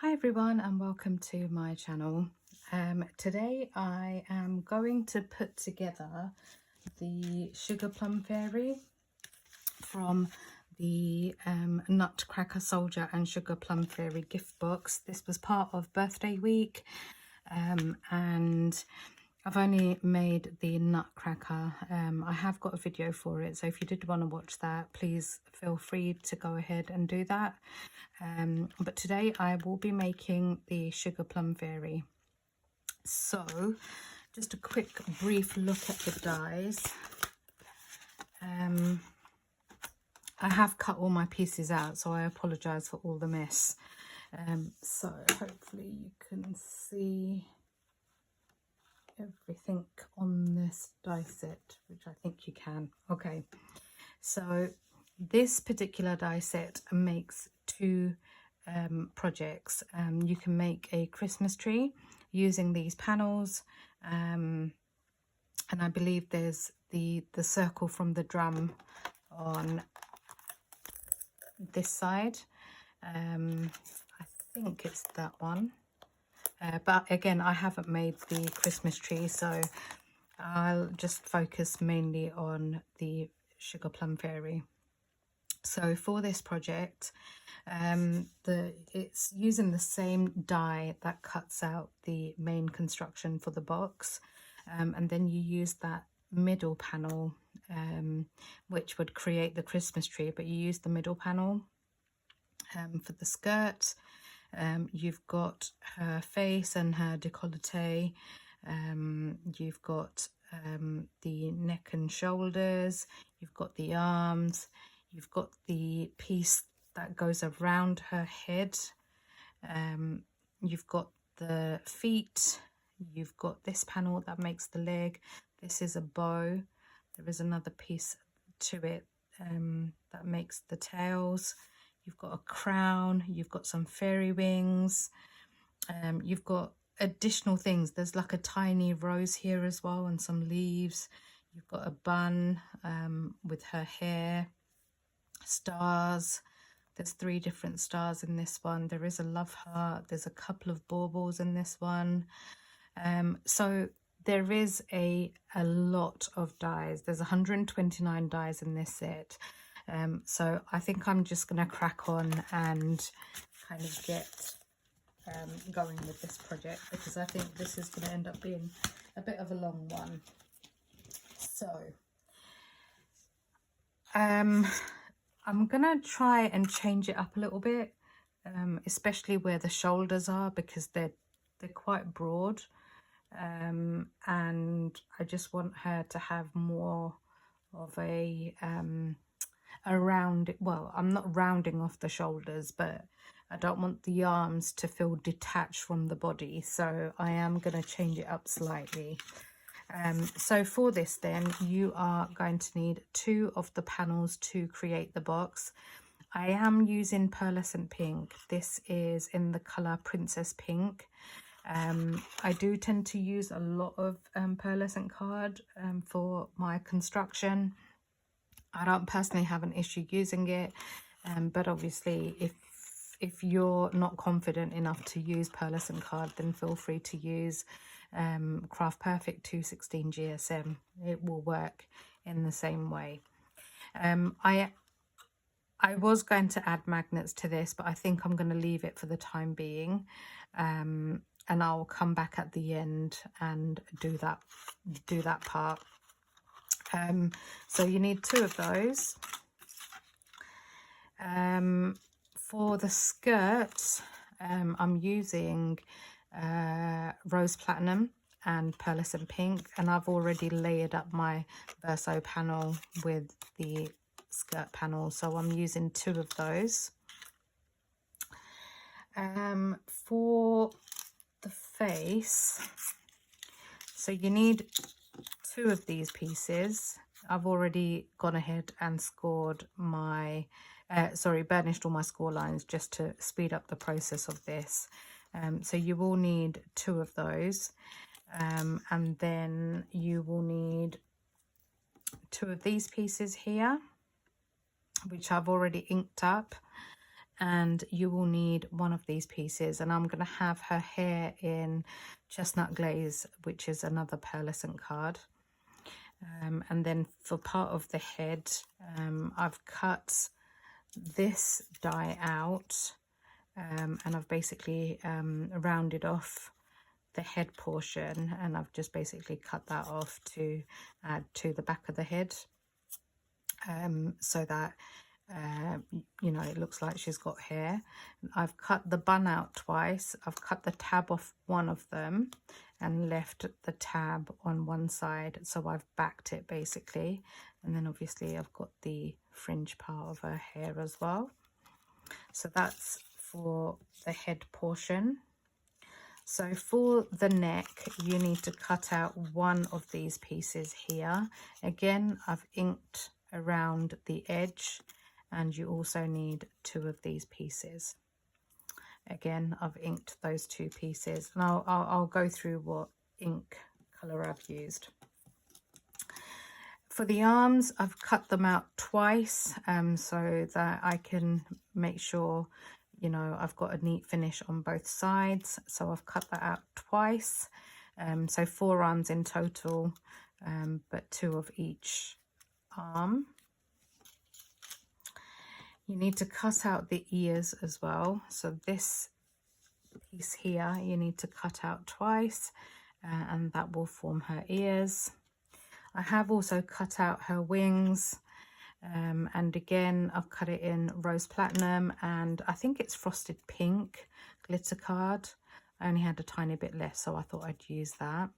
Hi everyone and welcome to my channel. Today I am going to put together the Sugar Plum Fairy from the Nutcracker Soldier and Sugar Plum Fairy gift box. This was part of birthday week and I've only made the Nutcracker. I have got a video for it, so if you did want to watch that, please feel free to go ahead and do that. But today I will be making the Sugar Plum Fairy. So just a quick brief look at the dies. I have cut all my pieces out, so I apologise for all the mess. So hopefully you can see everything on this die set, which I think you can. Okay, so this particular die set makes two projects. You can make a Christmas tree using these panels, and I believe there's the circle from the drum on this side. I think it's that one. But again, I haven't made the Christmas tree, so I'll just focus mainly on the Sugar Plum Fairy. So for this project, it's using the same die that cuts out the main construction for the box, and then you use that middle panel, which would create the Christmas tree, but you use the middle panel for the skirt. You've got her face and her décolleté. You've got the neck and shoulders. You've got the arms. You've got the piece that goes around her head. You've got the feet. You've got this panel that makes the leg. This is a bow. There is another piece to it that makes the tails. You've got a crown, you've got some fairy wings, you've got additional things. There's like a tiny rose here as well and some leaves. You've got a bun with her hair, stars. There's 3 different stars in this one. There is a love heart. There's a couple of baubles in this one. So there is a lot of dies. There's 129 dies in this set. So I think I'm just going to crack on and kind of get going with this project, because I think this is going to end up being a bit of a long one. So I'm going to try and change it up a little bit, especially where the shoulders are, because they're quite broad, and I just want her to have more of a well, I'm not rounding off the shoulders, but I don't want the arms to feel detached from the body, so I am going to change it up slightly. So for this then, you are going to need 2 of the panels to create the box. I am using pearlesant pink. This is in the colour Princess Pink. I do tend to use a lot of pearlescent card for my construction. I don't personally have an issue using it, but obviously if you're not confident enough to use pearlescent card, then feel free to use Craft Perfect 216 GSM. It will work in the same way. I was going to add magnets to this, but I think I'm going to leave it for the time being, and I'll come back at the end and do that part. So you need 2 of those. For the skirt, I'm using Rose Platinum and Pearlescent Pink, and I've already layered up my verso panel with the skirt panel, so I'm using 2 of those. For the face, so you need 2 of these pieces. I've already gone ahead and scored my burnished all my score lines just to speed up the process of this. So you will need 2 of those, and then you will need 2 of these pieces here, which I've already inked up, and you will need one of these pieces, and I'm going to have her hair in Chestnut Glaze, which is another pearlescent card. And then for part of the head, I've cut this die out, and I've basically rounded off the head portion, and I've just basically cut that off to add to the back of the head, so that you know, it looks like she's got hair. I've cut the bun out twice. I've cut the tab off one of them and left the tab on one side, so I've backed it basically, and then obviously I've got the fringe part of her hair as well. So that's for the head portion. So for the neck, you need to cut out one of these pieces here. Again, I've inked around the edge, and you also need two of these pieces. Again, I've inked those two pieces, and I'll go through what ink colour I've used. For the arms, I've cut them out twice, so that I can make sure, you know, I've got a neat finish on both sides. So I've cut that out twice, so 4 arms in total, but 2 of each arm. You need to cut out the ears as well. So this piece here, you need to cut out twice, and that will form her ears. I have also cut out her wings, and again, I've cut it in rose platinum, and I think it's frosted pink glitter card. I only had a tiny bit left, so I thought I'd use that.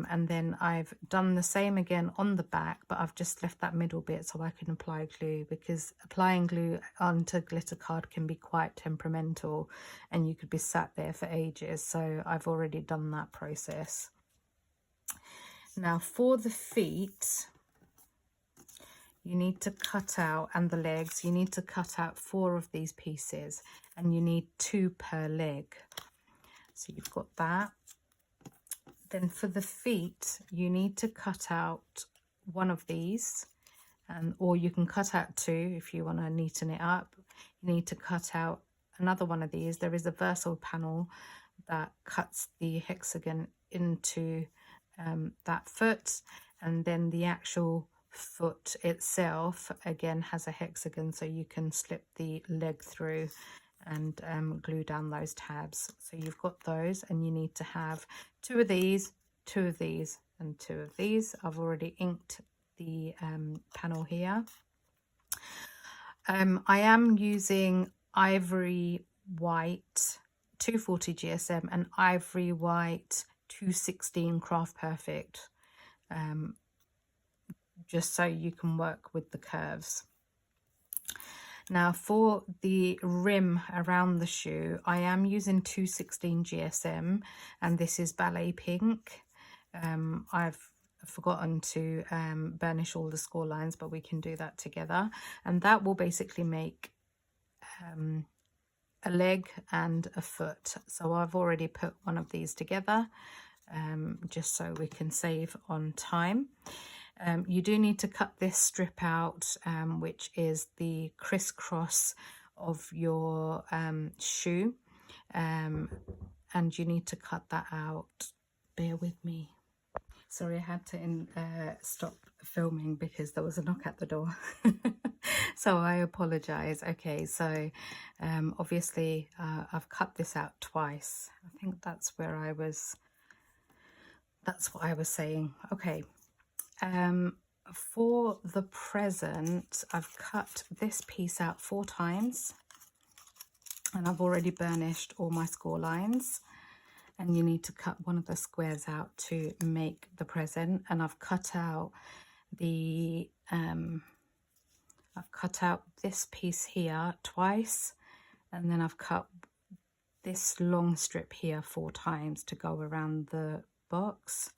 And then I've done the same again on the back, but I've just left that middle bit so I can apply glue, because applying glue onto glitter card can be quite temperamental and you could be sat there for ages. So I've already done that process. Now for the feet, you need to cut out, and the legs, you need to cut out 4 of these pieces, and you need 2 per leg. So you've got that. Then for the feet, you need to cut out one of these, or you can cut out 2 if you want to neaten it up. You need to cut out another one of these. There is a versal panel that cuts the hexagon into that foot, and then the actual foot itself again has a hexagon, so you can slip the leg through and glue down those tabs. So you've got those, and you need to have 2 of these, 2 of these, and 2 of these. I've already inked the panel here. I am using ivory white 240 GSM and ivory white 216 Craft Perfect, just so you can work with the curves. Now for the rim around the shoe, I am using 216 GSM, and this is ballet pink. I've forgotten to burnish all the score lines, but we can do that together, and that will basically make a leg and a foot. So I've already put one of these together, just so we can save on time. You do need to cut this strip out, which is the crisscross of your shoe, and you need to cut that out. Bear with me. Sorry, I had to stop filming because there was a knock at the door. So I apologize. Okay, so obviously I've cut this out twice. I think that's what I was saying. Okay. For the present, I've cut this piece out 4 times, and I've already burnished all my score lines, and you need to cut one of the squares out to make the present. And I've cut out the I've cut out this piece here twice, and then I've cut this long strip here 4 times to go around the box.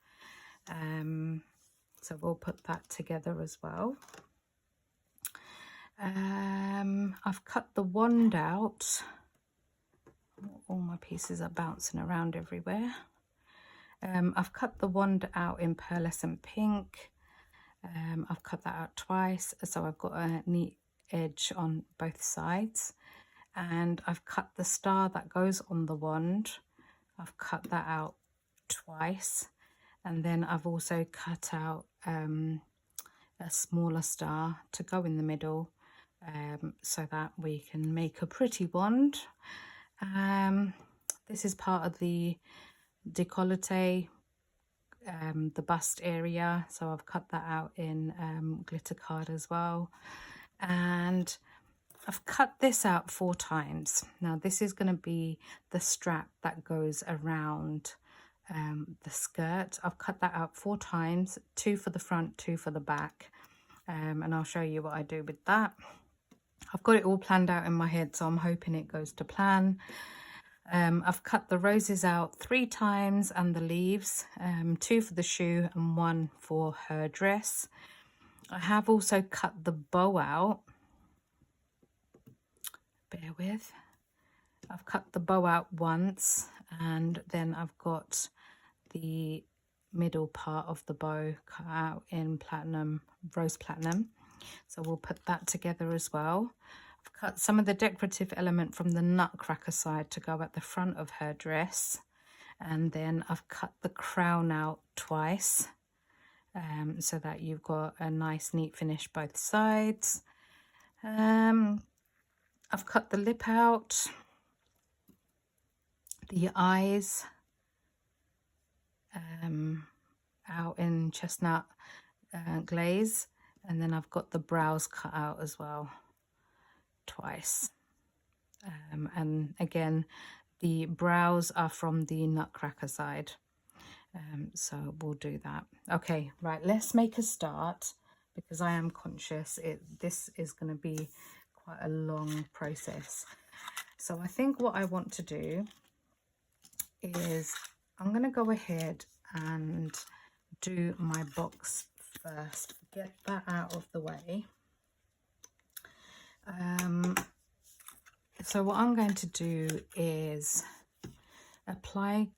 So we'll put that together as well. I've cut the wand out. All my pieces are bouncing around everywhere. I've cut the wand out in pearlescent pink. I've cut that out twice, so I've got a neat edge on both sides. and I've cut the star that goes on the wand. I've cut that out twice, and then I've also cut out a smaller star to go in the middle, so that we can make a pretty wand. This is part of the décolleté, the bust area, so I've cut that out in glitter card as well, and I've cut this out 4 times. Now this is going to be the strap that goes around the skirt. I've cut that out 4 times, 2 for the front, 2 for the back, and I'll show you what I do with that. I've got it all planned out in my head, so I'm hoping it goes to plan. I've cut the roses out 3 times and the leaves, 2 for the shoe and 1 for her dress. I have also cut the bow out. Bear with. I've cut the bow out once, and then I've got the middle part of the bow cut out in platinum, rose platinum. So we'll put that together as well. I've cut some of the decorative element from the Nutcracker side to go at the front of her dress, and then I've cut the crown out twice, so that you've got a nice neat finish both sides. I've cut the lip out, the eyes out in chestnut glaze, and then I've got the brows cut out as well twice. And again, the brows are from the Nutcracker side, so we'll do that. Okay, right, let's make a start, because I am conscious this is going to be quite a long process. So I think what I want to do is I'm going to go ahead and do my box first, get that out of the way. So what I'm going to do is apply,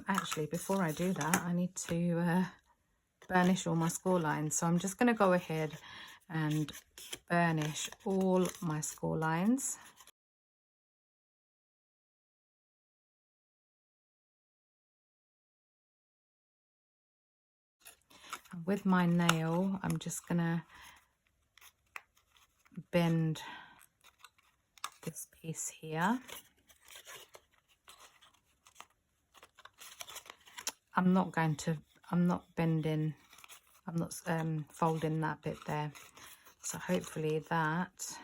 actually before I do that I need to burnish all my score lines. So I'm just going to go ahead and burnish all my score lines. And with my nail, I'm just going to bend this piece here. I'm not bending, I'm not folding that bit there. So hopefully that,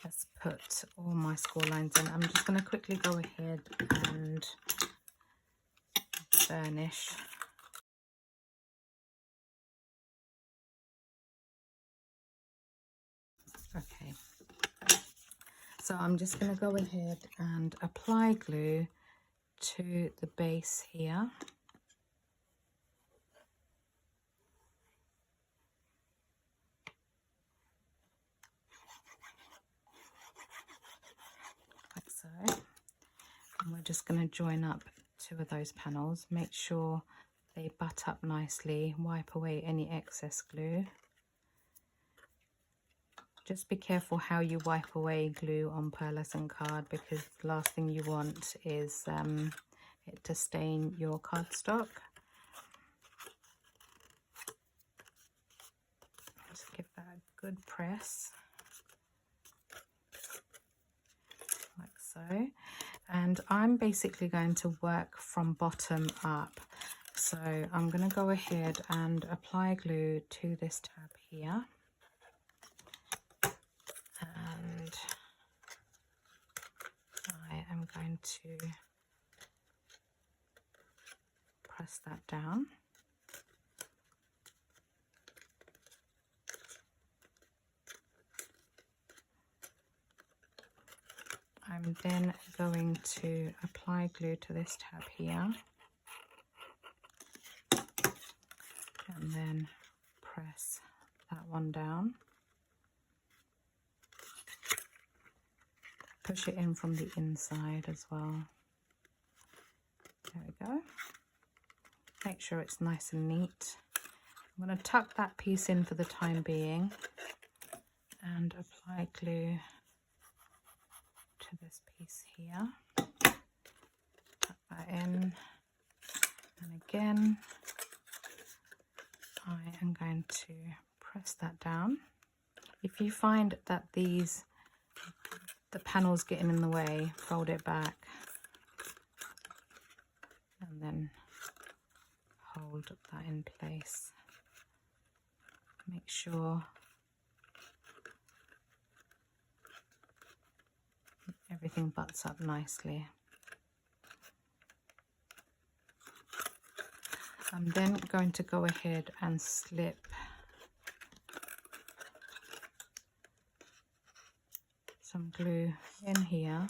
let's put all my score lines in. I'm just going to quickly go ahead and burnish. Okay, so I'm just going to go ahead and apply glue to the base here. Like so. And we're just going to join up 2 of those panels. Make sure they butt up nicely. Wipe away any excess glue. Just be careful how you wipe away glue on pearlesant card, because the last thing you want is it to stain your cardstock. Just give that a good press, like so. And I'm basically going to work from bottom up. So I'm going to go ahead and apply glue to this tab here. And I am going to press that down. I'm then going to apply glue to this tab here, and then press that one down. Push it in from the inside as well. There we go. Make sure it's nice and neat. I'm going to tuck that piece in for the time being and apply glue to this piece here, put that in, and again I am going to press that down. If you find that the panel's getting in the way, fold it back and then hold that in place. Make sure everything butts up nicely. I'm then going to go ahead and slip some glue in here,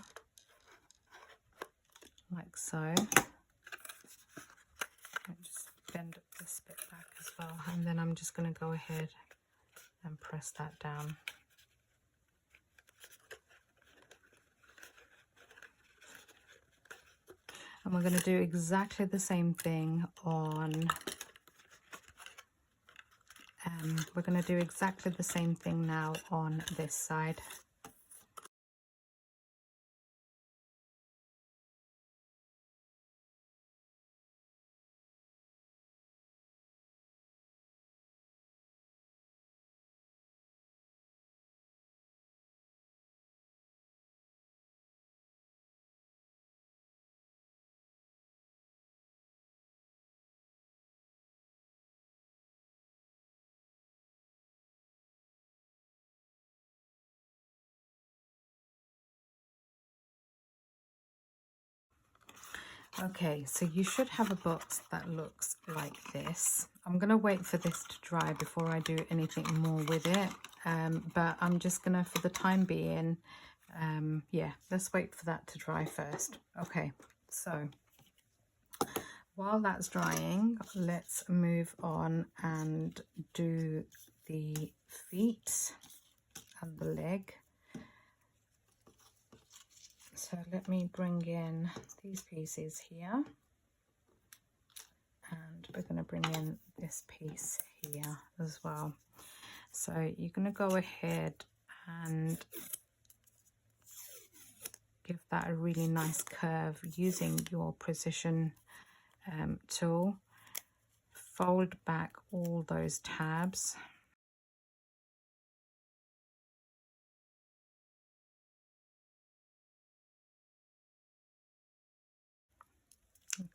like so. Just bend this bit back as well, and then I'm just going to go ahead and press that down. And we're going to do exactly the same thing on, we're going to do exactly the same thing now on this side. Okay, so you should have a box that looks like this. I'm going to wait for this to dry before I do anything more with it, but I'm just going to, for the time being, yeah, let's wait for that to dry first. Okay, so while that's drying, let's move on and do the feet and the leg. So let me bring in these pieces here, and we're going to bring in this piece here as well. So you're going to go ahead and give that a really nice curve using your precision tool. Fold back all those tabs.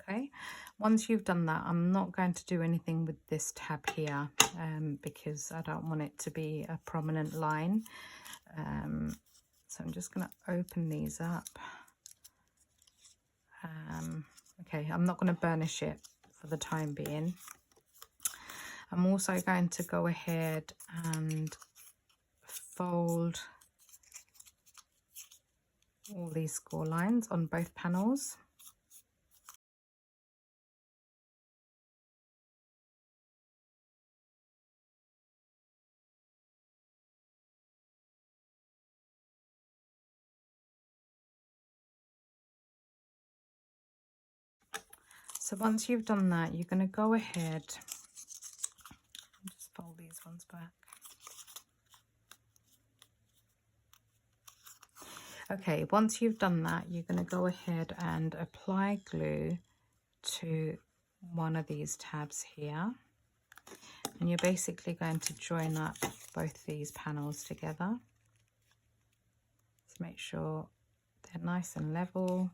Okay, once you've done that, I'm not going to do anything with this tab here because I don't want it to be a prominent line. So I'm just going to open these up. Okay, I'm not going to burnish it for the time being. I'm also going to go ahead and fold all these score lines on both panels. So once you've done that, you're going to go ahead and just fold these ones back. Okay, once you've done that, you're going to go ahead and apply glue to one of these tabs here. And you're basically going to join up both these panels together. Just make sure they're nice and level.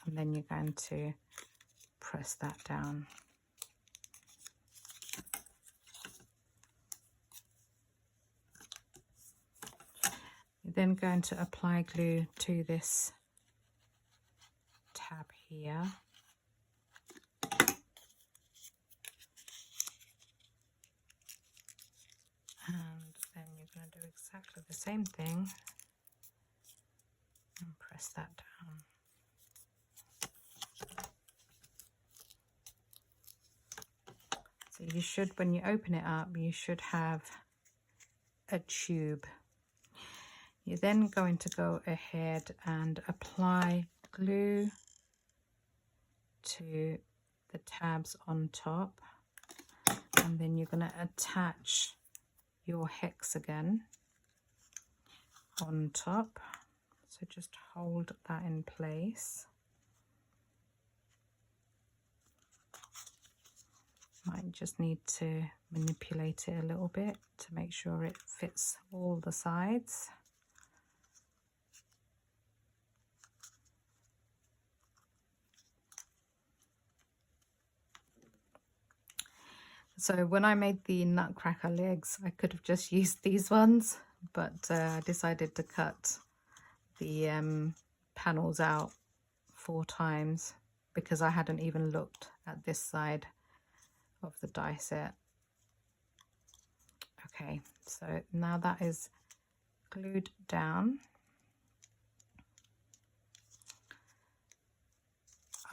And then you're going to press that down. You're then going to apply glue to this tab here. And then you're going to do exactly the same thing and press that down. So you should, when you open it up, you should have a tube. You're then going to go ahead and apply glue to the tabs on top, and then you're going to attach your hexagon on top. So just hold that in place. Might just need to manipulate it a little bit to make sure it fits all the sides. So when I made the Nutcracker legs, I could have just used these ones, but I decided to cut the panels out 4 times because I hadn't even looked at this side of the die set. Okay, so now that is glued down,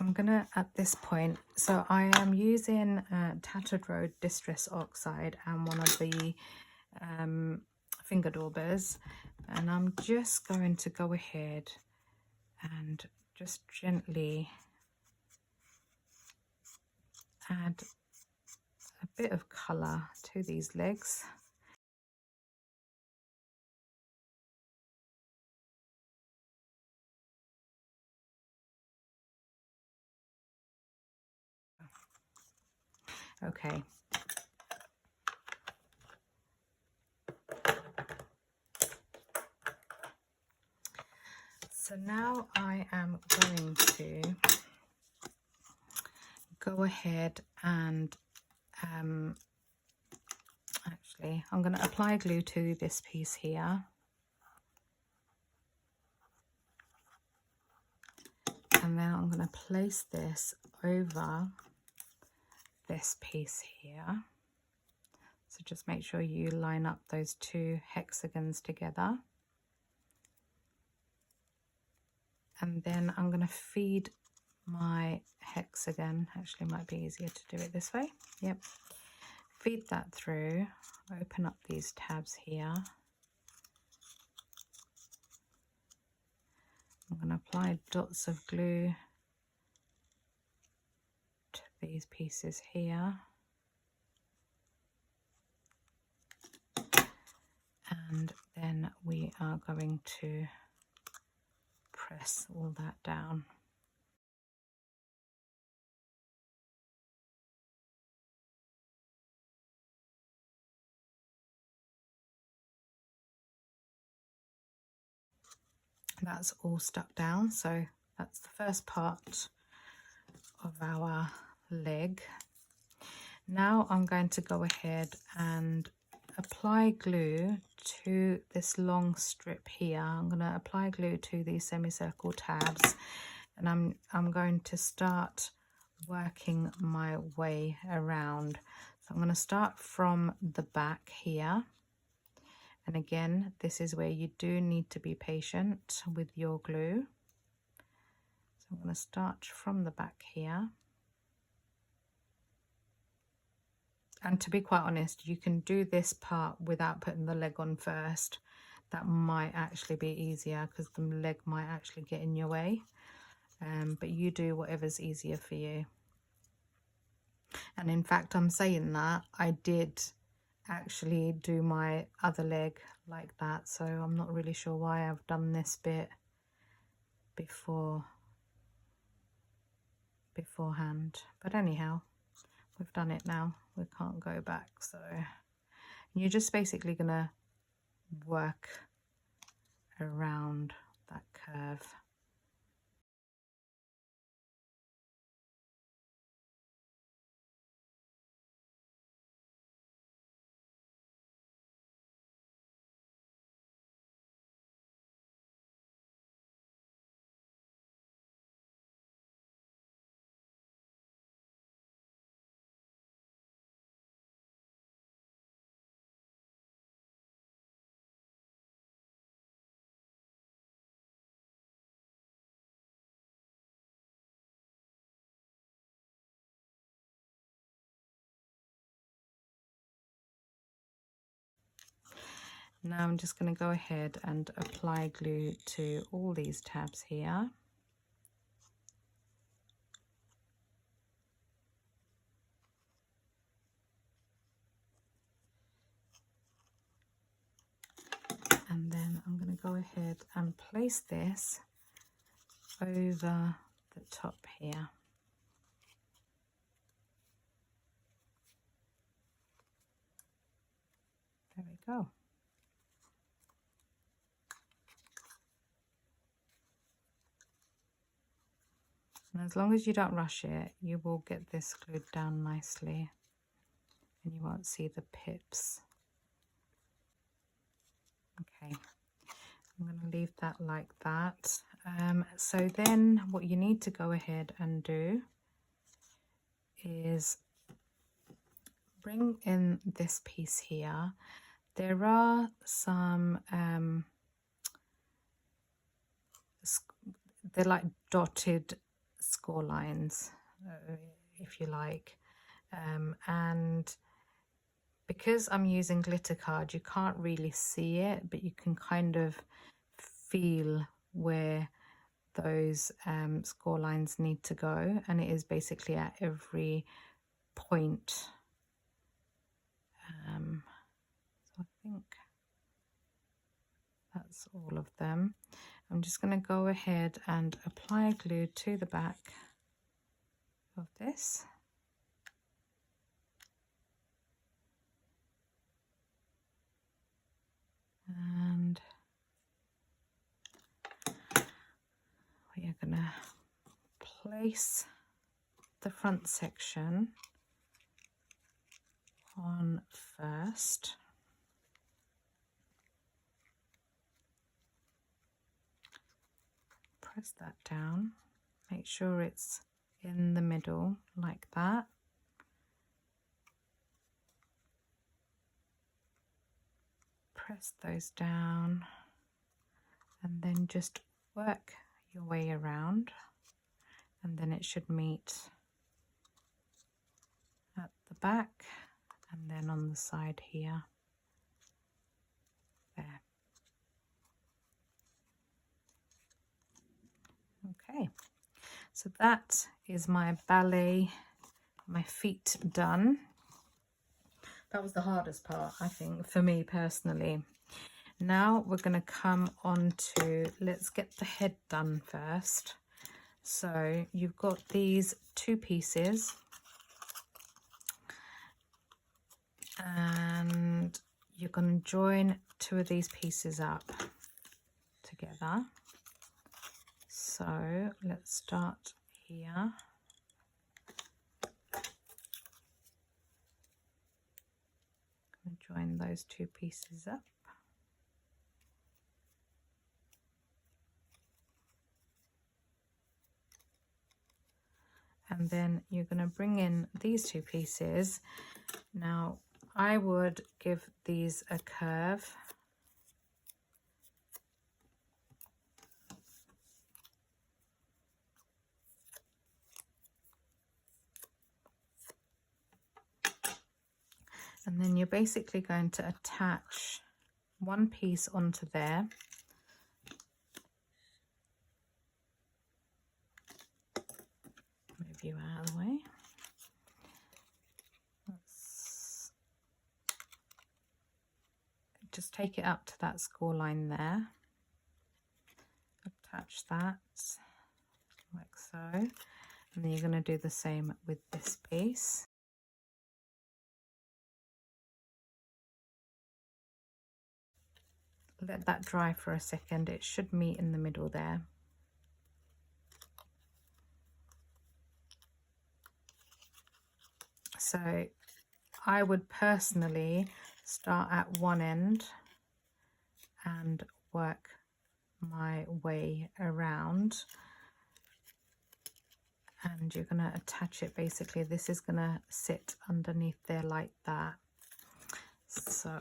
I'm gonna, at this point, so I am using Tattered Road Distress Oxide and one of the finger daubers, and I'm just going to go ahead and just gently add a bit of colour to these legs. Okay. So now I am going to go ahead and actually I'm going to apply glue to this piece here, and then I'm going to place this over this piece here. So just make sure you line up those 2 hexagons together, and then I'm going to feed my hexagon. Actually, it might be easier to do it this way. Yep, feed that through, open up these tabs here. I'm going to apply dots of glue to these pieces here, and then we are going to press all that down. That's all stuck down, so that's the first part of our leg. Now I'm going to go ahead and apply glue to this long strip here. I'm going to apply glue to these semicircle tabs, and I'm going to start working my way around. So I'm going to start from the back here. And again, this is where you do need to be patient with your glue. So I'm going to start from the back here. And to be quite honest, you can do this part without putting the leg on first. That might actually be easier because the leg might actually get in your way. But you do whatever's easier for you. And in fact, I'm saying that I did actually do my other leg like that, so I'm not really sure why I've done this bit beforehand, but anyhow, we've done it now, we can't go back. So you're just basically gonna work around that curve. Now I'm just going to go ahead and apply glue to all these tabs here. And then I'm going to go ahead and place this over the top here. There we go. And as long as you don't rush it, you will get this glued down nicely and you won't see the pips. Okay, I'm going to leave that like that. So then what you need to go ahead and do is bring in this piece here. There are some, they're like dotted score lines, if you like. And because I'm using glitter card, you can't really see it, but you can kind of feel where those score lines need to go, and it is basically at every point. So I think that's all of them. I'm just going to go ahead and apply glue to the back of this. And we are going to place the front section on first. Press that down, make sure it's in the middle like that. Press those down and then just work your way around, and then it should meet at the back and then on the side here. There. Okay, so that is my ballet, my feet done. That was the hardest part, I think, for me personally. Now we're going to come on to, let's get the head done first. So you've got these two pieces, and you're going to join two of these pieces up together. So let's start here. I'm going to join those two pieces up. And then you're going to bring in these two pieces. Now I would give these a curve. And then you're basically going to attach one piece onto there. Move you out of the way. Let's just take it up to that score line there. Attach that like so. And then you're going to do the same with this piece. Let that dry for a second. It should meet in the middle there. So I would personally start at one end and work my way around, and you're going to attach it. Basically this is going to sit underneath there like that. So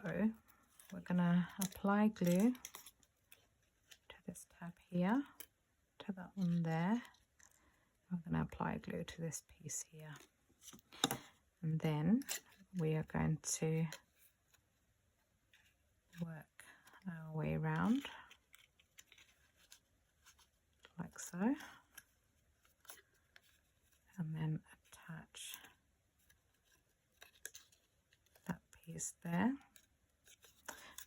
we're going to apply glue to this tab here, to that one there. We're going to apply glue to this piece here, and then we are going to work our way around like so, and then attach that piece there.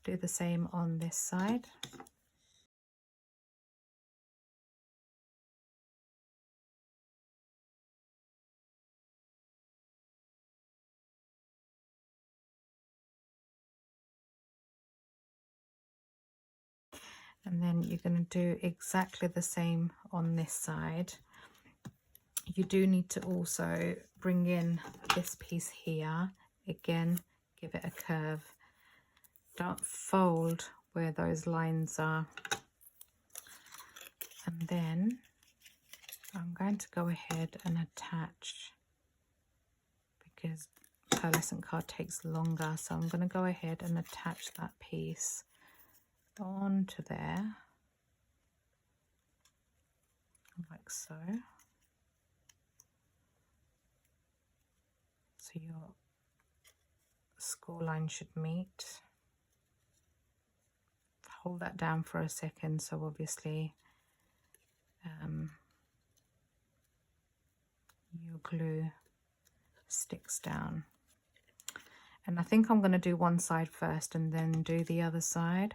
Do the same on this side. And then you're going to do exactly the same on this side. You do need to also bring in this piece here. Again, give it a curve. Don't fold where those lines are. And then I'm going to go ahead and attach, because pearlescent card takes longer, so I'm going to go ahead and attach that piece onto there, like so. So your score line should meet. Hold that down for a second, so obviously your glue sticks down. And I think I'm going to do one side first and then do the other side.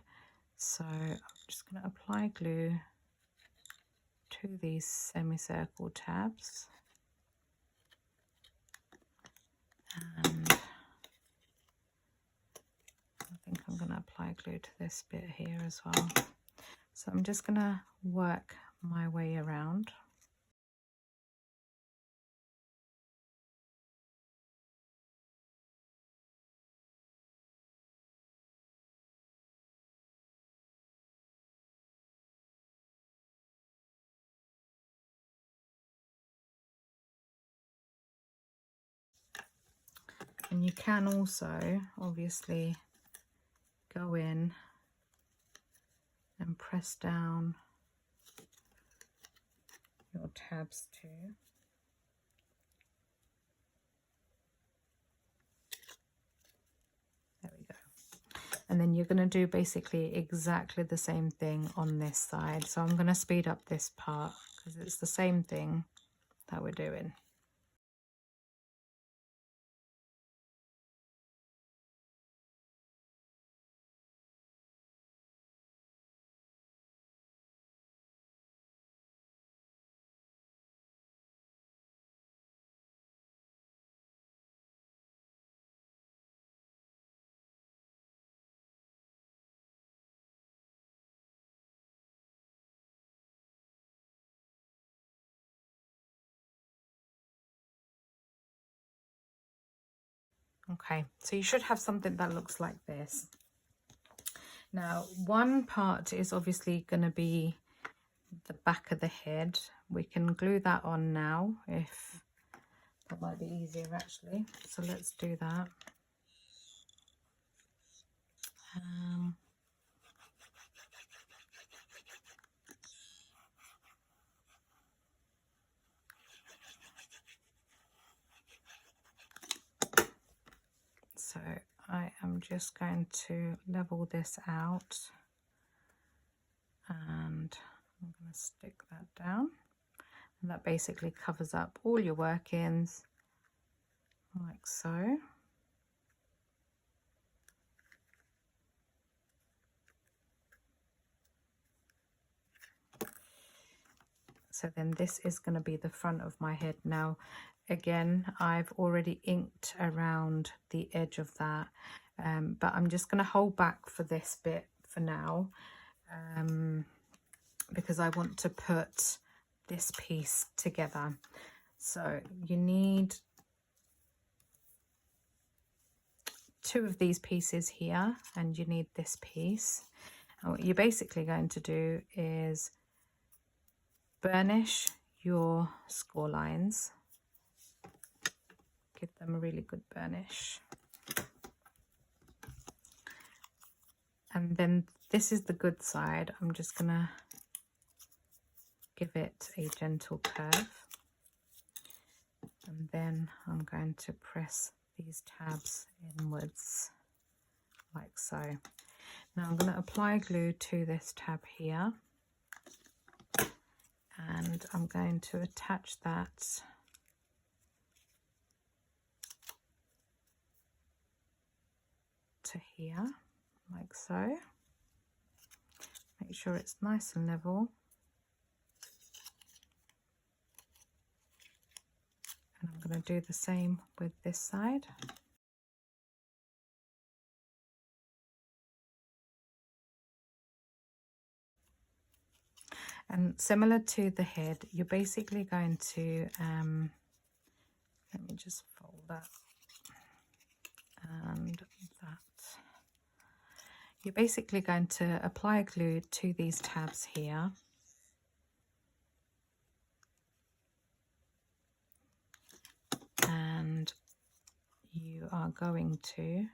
So I'm just going to apply glue to these semicircle tabs. And I think I'm going to apply glue to this bit here as well. So I'm just going to work my way around. And you can also obviously go in and press down your tabs too. There we go. And then you're going to do basically exactly the same thing on this side. So I'm going to speed up this part because it's the same thing that we're doing. Okay, so you should have something that looks like this. Now, one part is obviously going to be the back of the head. We can glue that on now, if that might be easier actually. So let's do that. So I am just going to level this out, and I'm going to stick that down, and that basically covers up all your workings like so. So then this is going to be the front of my head. Now again, I've already inked around the edge of that, but I'm just going to hold back for this bit for now, because I want to put this piece together. So you need 2 of these pieces here, and you need this piece. And what you're basically going to do is burnish your score lines. Give them a really good burnish. And then this is the good side. I'm just going to give it a gentle curve. And then I'm going to press these tabs inwards like so. Now I'm going to apply glue to this tab here, and I'm going to attach that to here like so. Make sure it's nice and level. And I'm going to do the same with this side. And similar to the head, you're basically going to, let me just fold that and that. You're basically going to apply glue to these tabs here. And you are going to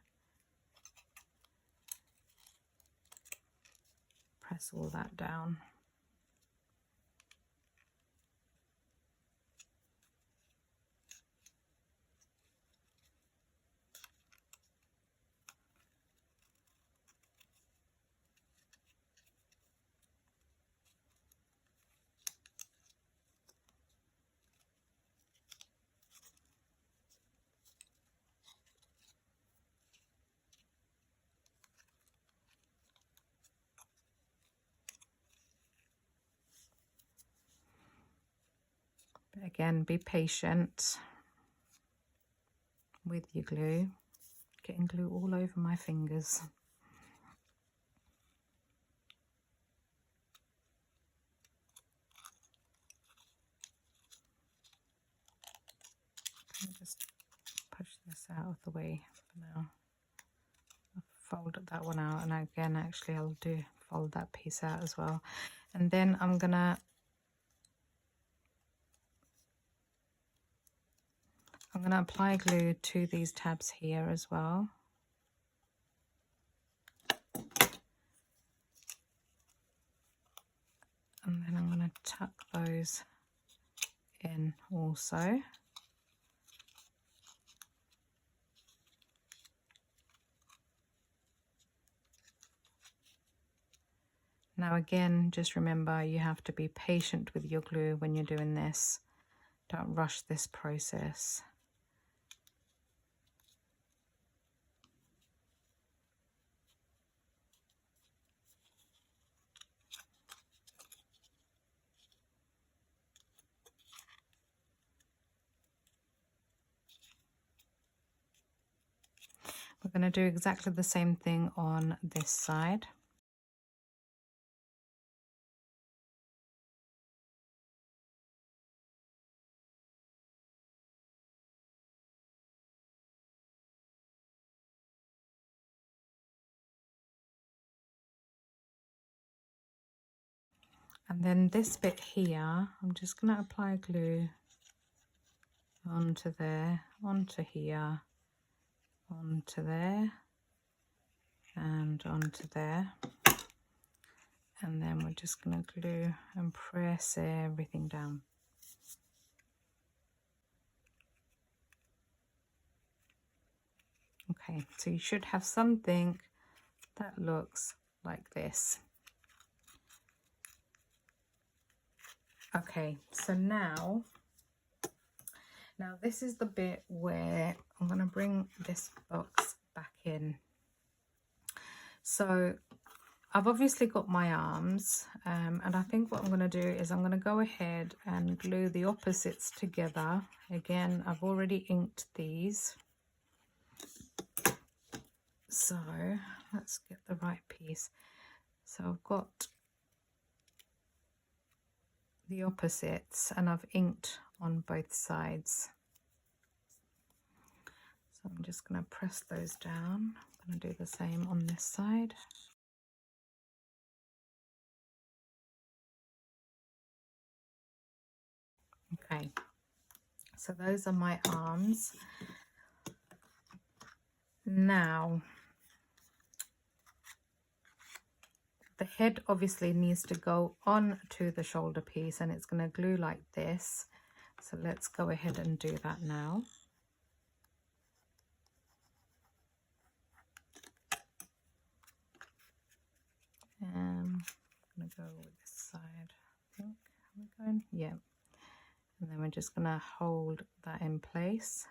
press all that down. But again, be patient with your glue. Getting glue all over my fingers. Just push this out of the way for now. I've folded that one out, and again, actually, I'll fold that piece out as well. And then I'm gonna apply glue to these tabs here as well. And then I'm going to tuck those in also. Now again, just remember you have to be patient with your glue when you're doing this. Don't rush this process. We're going to do exactly the same thing on this side. And then this bit here, I'm just going to apply glue onto there, onto here, onto there, and onto there. And then we're just going to glue and press everything down. Okay, so you should have something that looks like this. Okay, so now this is the bit where I'm going to bring this box back in. So I've obviously got my arms, and I think what I'm going to do is I'm going to go ahead and glue the opposites together. Again, I've already inked these. So let's get the right piece. So I've got the opposites and I've inked on both sides. So I'm just going to press those down. I'm going to do the same on this side. Okay, so those are my arms. Now, the head obviously needs to go on to the shoulder piece and it's going to glue like this. So let's go ahead and do that now. I'm going to go with this side, I think. Are we going? Yeah. And then we're just going to hold that in place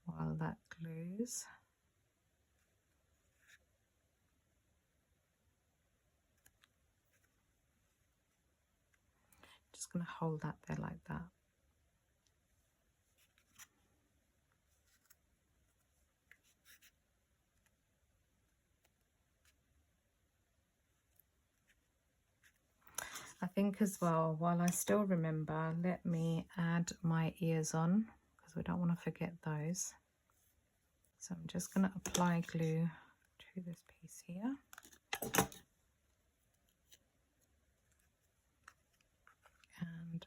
while that glues. just going to hold that there like that. I think as well, while I still remember, let me add my ears on because we don't want to forget those. So I'm just going to apply glue to this piece here. And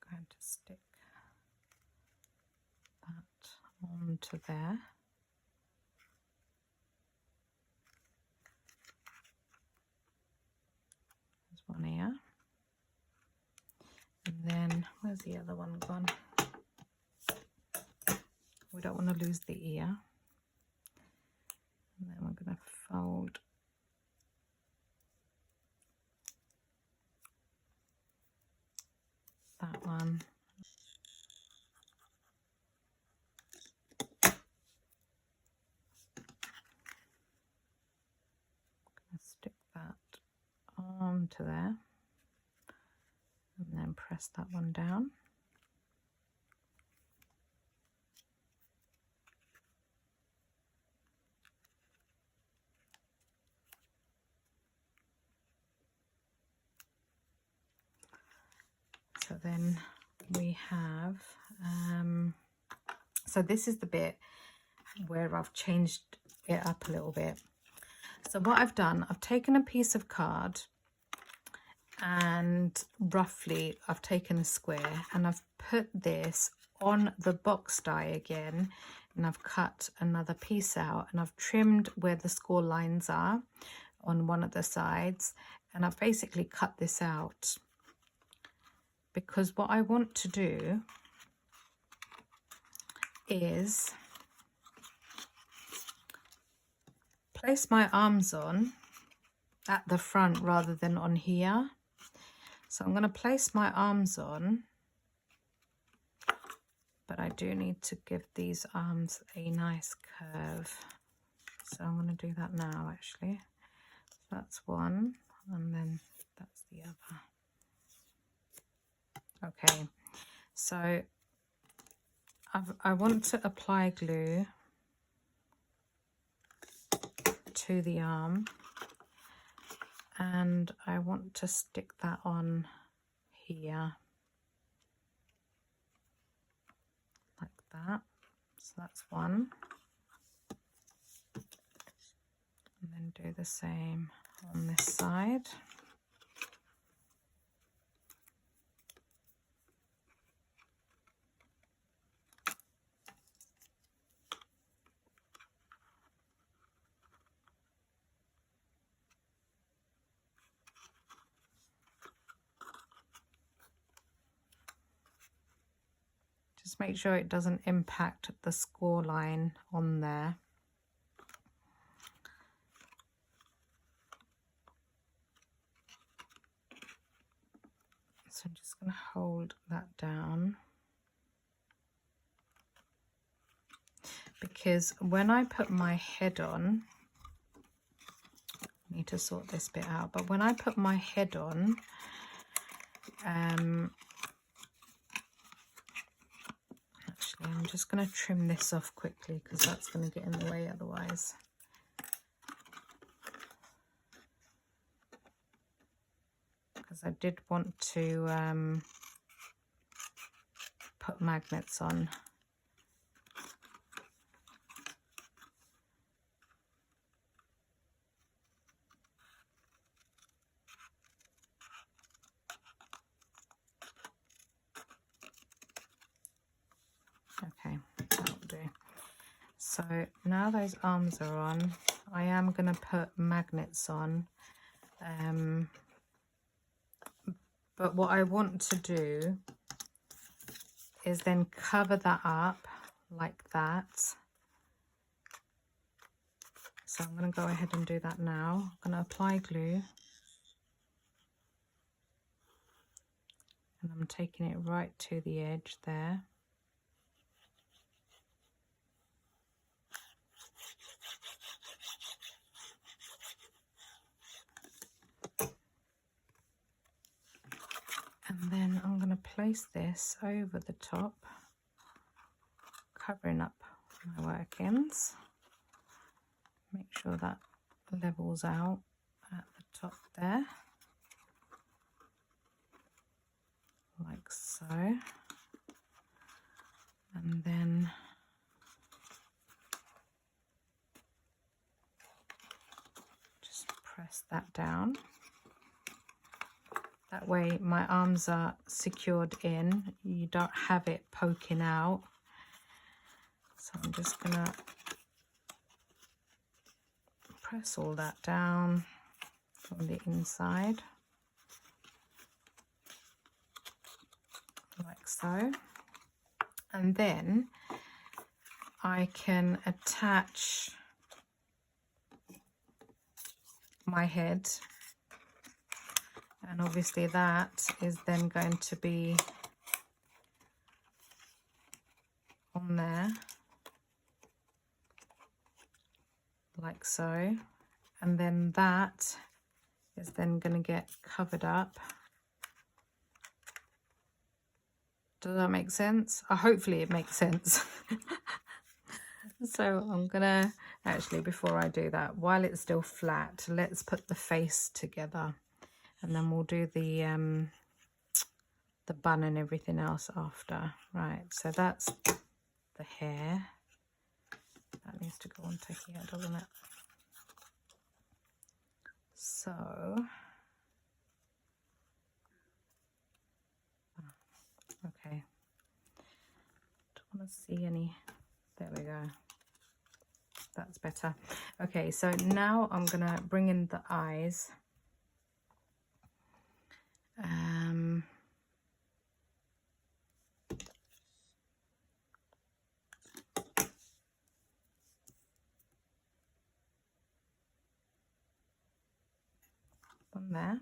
I'm going to stick that onto there. There's one ear. And then, where's the other one gone? We don't want to lose the ear. And then we're going to fold that one. Stick that onto there and then press that one down. So then we have, so this is the bit where I've changed it up a little bit. So what I've done, I've taken a piece of card and roughly I've taken a square and I've put this on the box die again, and I've cut another piece out and I've trimmed where the score lines are on one of the sides, and I've basically cut this out because what I want to do is place my arms on at the front rather than on here. So I'm going to place my arms on, but I do need to give these arms a nice curve. So I'm going to do that now actually. So that's one, and then that's the other. Okay, so I want to apply glue to the arm, and I want to stick that on here like that. So that's one, and then do the same on this side. Just make sure it doesn't impact the score line on there. So I'm just going to hold that down, because when I put my head on, I need to sort this bit out, but when I put my head on, actually I'm just going to trim this off quickly because that's going to get in the way otherwise. Because I did want to put magnets on. Okay, that'll do. So now those arms are on, I am going to put magnets on. But what I want to do is then cover that up like that. So I'm going to go ahead and do that now. I'm going to apply glue. And I'm taking it right to the edge there. place this over the top, covering up my workings. Make sure that levels out at the top there, like so. And then just press that down. That way my arms are secured in, you don't have it poking out. So I'm just gonna press all that down from the inside, like so. And then I can attach my head, and obviously that is then going to be on there, like so, and then that is then going to get covered up. Does that make sense? Hopefully it makes sense. So I'm gonna, actually before I do that, while it's still flat, let's put the face together, and then we'll do the bun and everything else after. Right, so that's the hair. That needs to go onto here, doesn't it? So okay, don't want to see any. There we go. That's better. Okay, so now I'm gonna bring in the eyes. One there.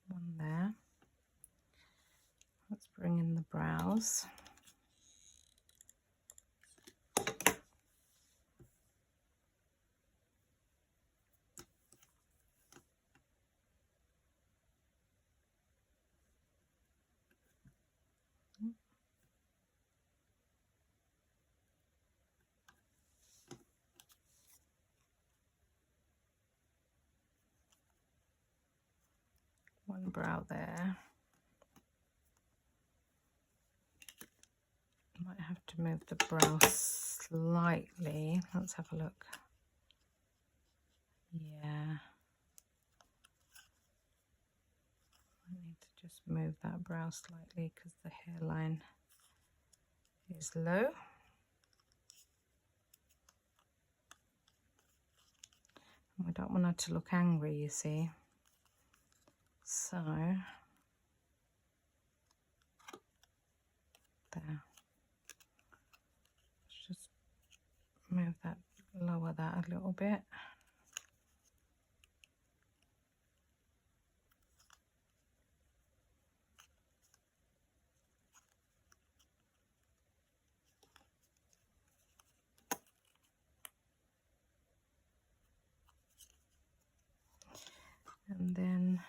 One there. Let's bring in the brows. One brow there. Might have to move the brow slightly. Let's have a look. Yeah. I need to just move that brow slightly because the hairline is low. And we don't want her to look angry, you see. So, there. Let's just move that, lower that a little bit. And then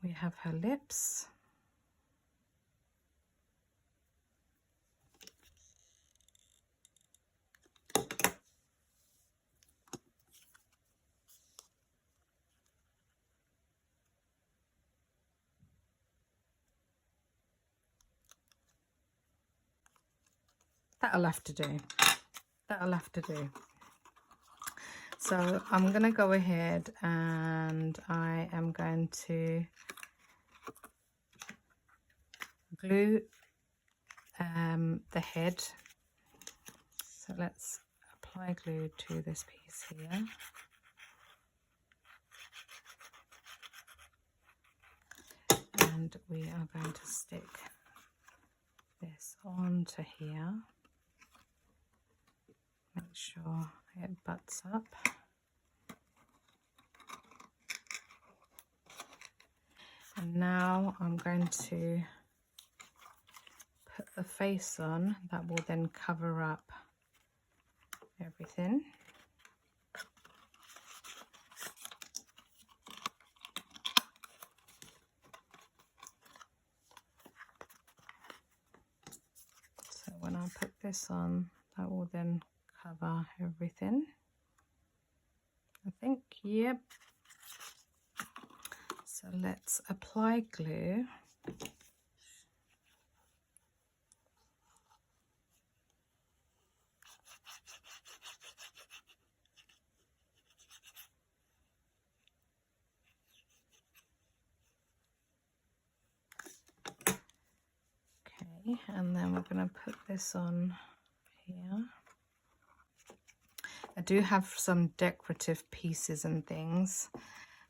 we have her lips. That'll have to do. That'll have to do. So I'm going to go ahead and I am going to glue the head. So let's apply glue to this piece here. And we are going to stick this onto here. make sure it butts up. And now I'm going to put the face on that will then cover up everything. So when I put this on, that will then cover everything. I think, yep. So let's apply glue. Okay, and then we're going to put this on here. I do have some decorative pieces and things,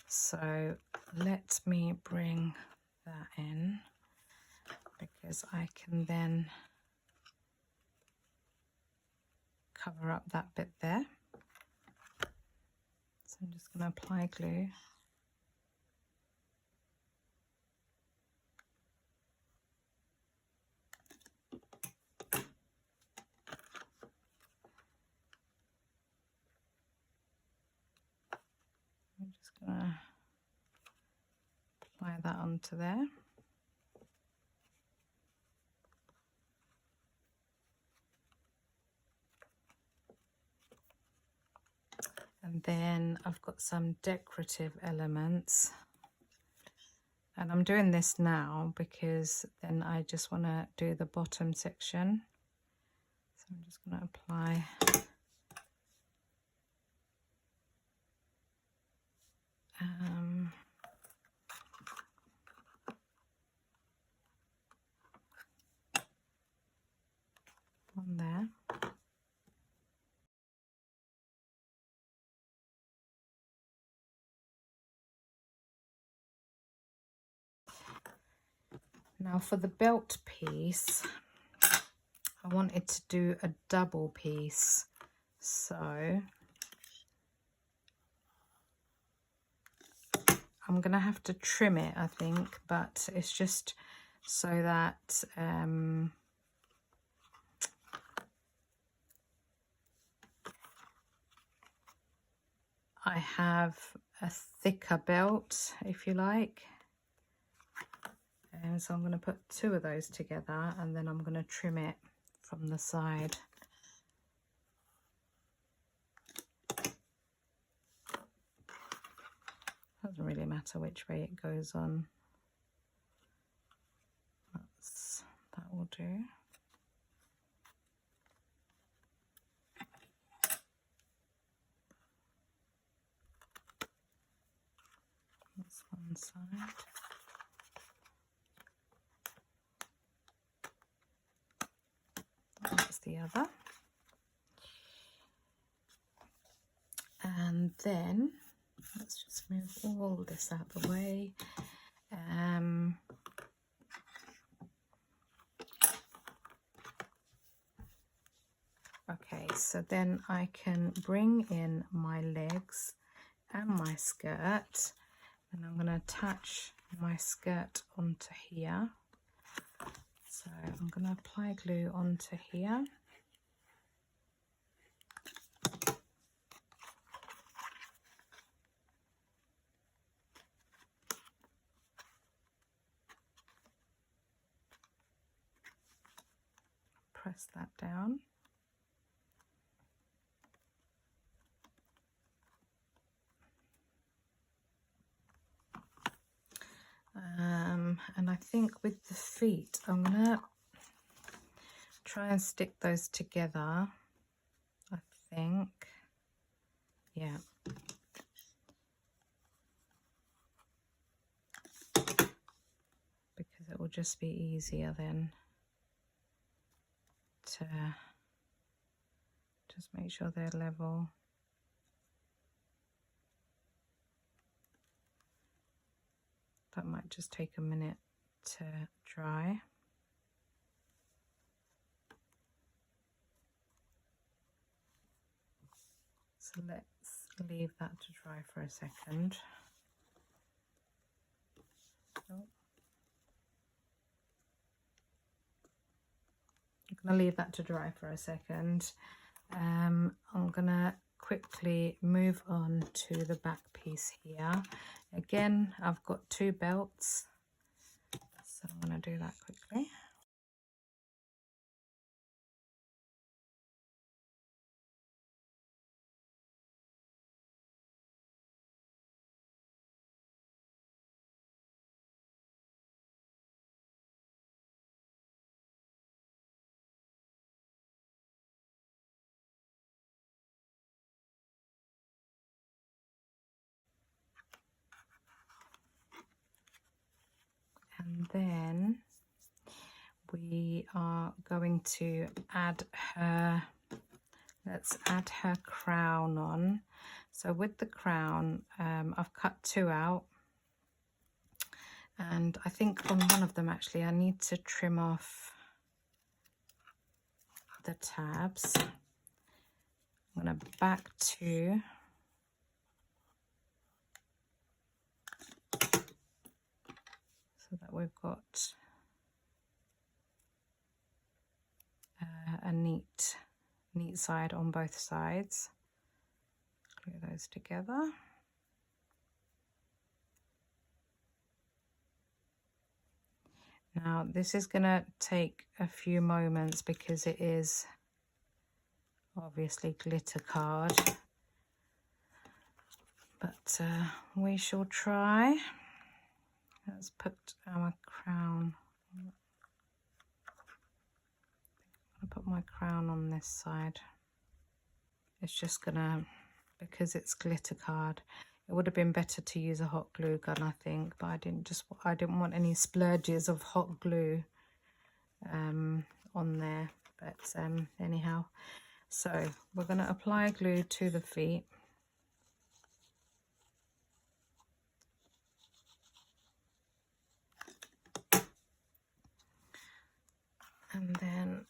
so let me bring that in, because I can then cover up that bit there. So I'm just going to apply glue. I'm just going to apply that onto there. And then I've got some decorative elements. And I'm doing this now because then I just want to do the bottom section. So I'm just going to apply on there. Now for the belt piece, I wanted to do a double piece. So I'm going to have to trim it, I think, but it's just so that I have a thicker belt, if you like. And so I'm going to put two of those together, and then I'm going to trim it from the side. Doesn't really matter which way it goes on. That will do. That's one side. That's the other. And then let's just move all this out of the way. Okay, so then I can bring in my legs and my skirt, and I'm going to attach my skirt onto here. So I'm going to apply glue onto here. Press that down. And I think with the feet, I'm gonna try and stick those together, I think. Yeah. Because it will just be easier then to just make sure they're level. That might just take a minute to dry. So let's leave that to dry for a second. Oh. I'm going to leave that to dry for a second. I'm going to quickly move on to the back piece here. Again, I've got 2 belts, so I'm going to do that quickly. And then we are going to add her, let's add her crown on. So with the crown, I've cut 2 out, and I think on one of them actually I need to trim off the tabs. I'm going to back 2. So that we've got a neat side on both sides. Glue those together. Now this is going to take a few moments because it is obviously glitter card, but we shall try. Let's put our crown. I'm going to put my crown on this side. It's just gonna, because it's glitter card, it would have been better to use a hot glue gun, I think, but I didn't want any splurges of hot glue on there. But anyhow, so we're going to apply glue to the feet. And then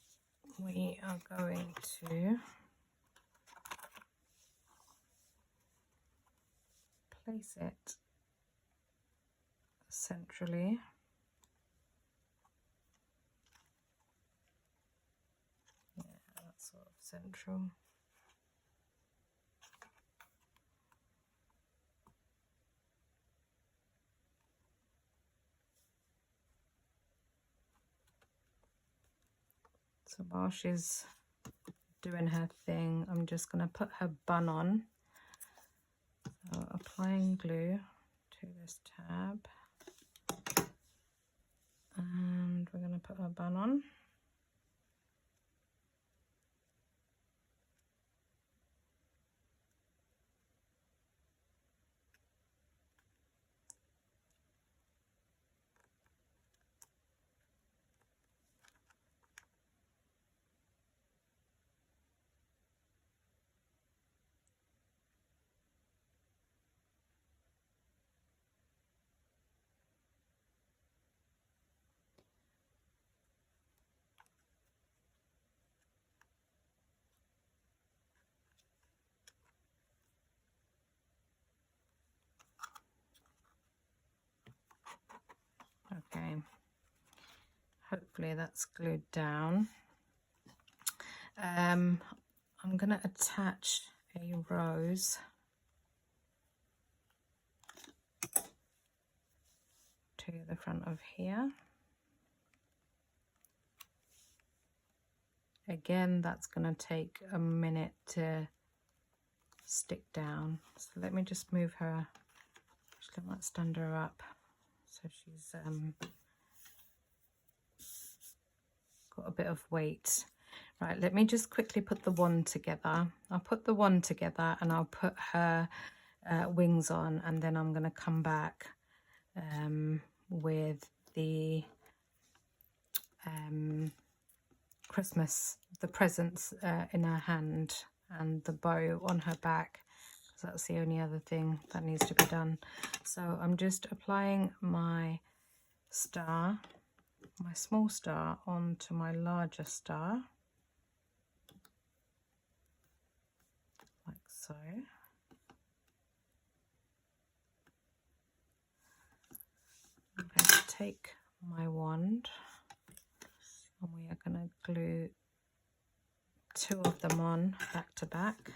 we are going to place it centrally. Yeah, that's sort of central. So while she's doing her thing, I'm just going to put her bun on. So applying glue to this tab, and we're going to put her bun on. Okay, hopefully that's glued down. I'm going to attach a rose to the front of here. Again, that's going to take a minute to stick down. So let me just move her. Actually, I might stand her up so she's got a bit of weight. Right, let me just quickly put the wand together. I'll put the wand together and I'll put her wings on, and then I'm going to come back with the Christmas, the presents in her hand and the bow on her back, because that's the only other thing that needs to be done. So I'm just applying my star, my small star, onto my larger star, like So I'm going to take my wand and we are going to glue 2 of them on back to back.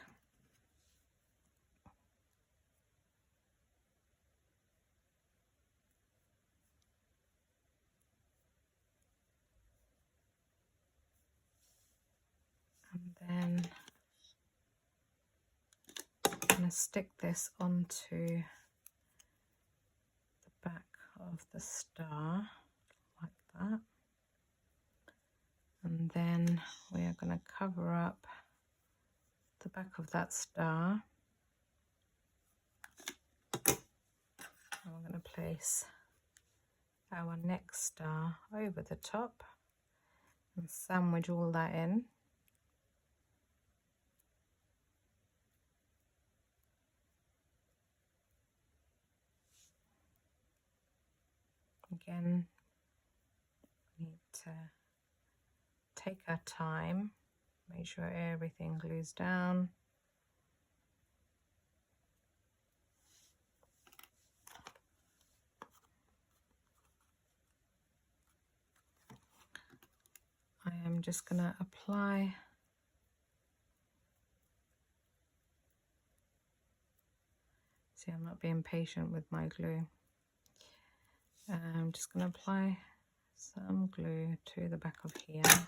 And then I'm going to stick this onto the back of the star like that. And then we are going to cover up the back of that star. And we're going to place our next star over the top and sandwich all that in. Again, we need to take our time, make sure everything glues down. I am just going to apply see, I'm not being patient with my glue. I'm just going to apply some glue to the back of here, and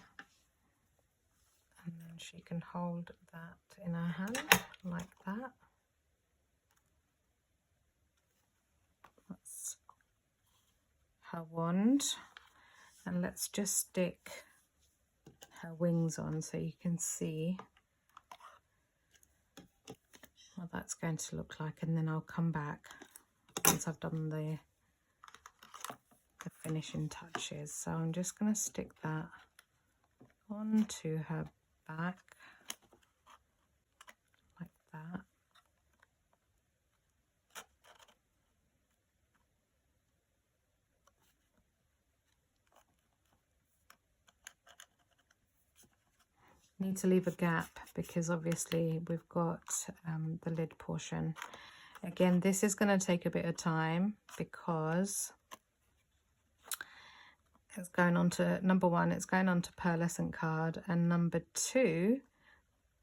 then she can hold that in her hand like that. That's her wand, and let's just stick her wings on so you can see what that's going to look like, and then I'll come back once I've done the finishing touches. So I'm just going to stick that onto her back like that. Need to leave a gap because obviously we've got the lid portion. Again, this is going to take a bit of time because it's going on to, number one, it's going on to pearlescent card, and number two,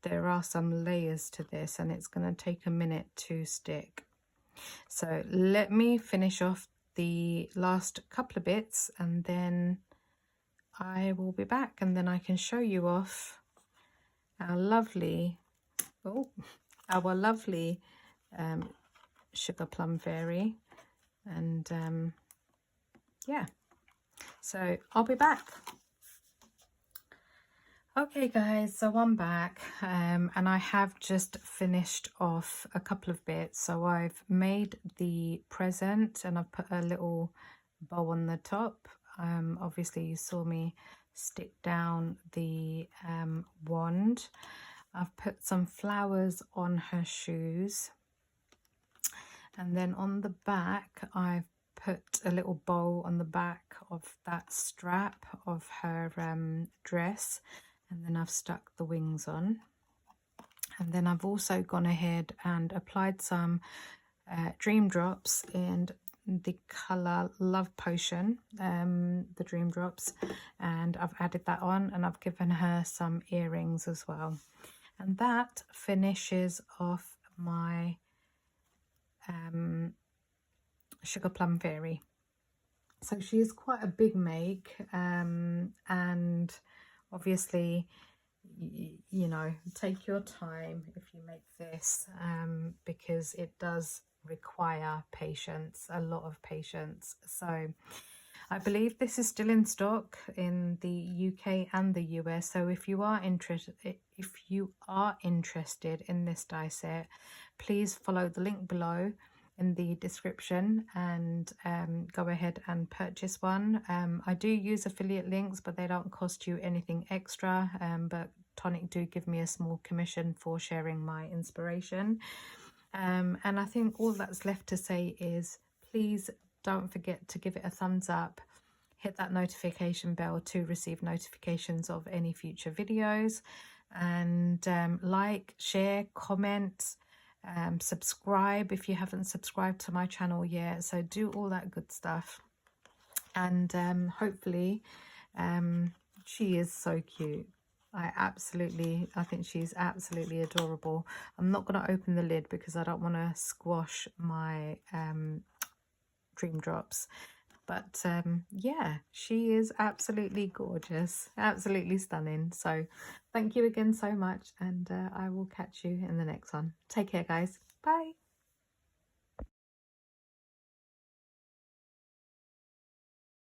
there are some layers to this and it's going to take a minute to stick. So let me finish off the last couple of bits and then I will be back, and then I can show you off our lovely, sugar plum fairy. And yeah, so I'll be back. Okay guys, so I'm back, and I have just finished off a couple of bits. So I've made the present and I've put a little bow on the top. Obviously you saw me stick down the wand. I've put some flowers on her shoes, and then on the back I've put a little bow on the back of that strap of her dress, and then I've stuck the wings on. And then I've also gone ahead and applied some dream drops in the colour Love Potion, the dream drops, and I've added that on, and I've given her some earrings as well. And that finishes off my sugar plum fairy. So she is quite a big make, and obviously, you know, take your time if you make this, because it does require patience, a lot of patience. So I believe this is still in stock in the UK and the US. So if you are interested in this die set, please follow the link below in the description and go ahead and purchase one. I do use affiliate links, but they don't cost you anything extra, but Tonic do give me a small commission for sharing my inspiration. And I think all that's left to say is please don't forget to give it a thumbs up, hit that notification bell to receive notifications of any future videos, and like, share, comment, subscribe if you haven't subscribed to my channel yet. So do all that good stuff. And hopefully she is so cute. I think she's absolutely adorable. I'm not going to open the lid because I don't want to squash my dream drops. But yeah, she is absolutely gorgeous, absolutely stunning. So thank you again so much, and I will catch you in the next one. Take care, guys. Bye.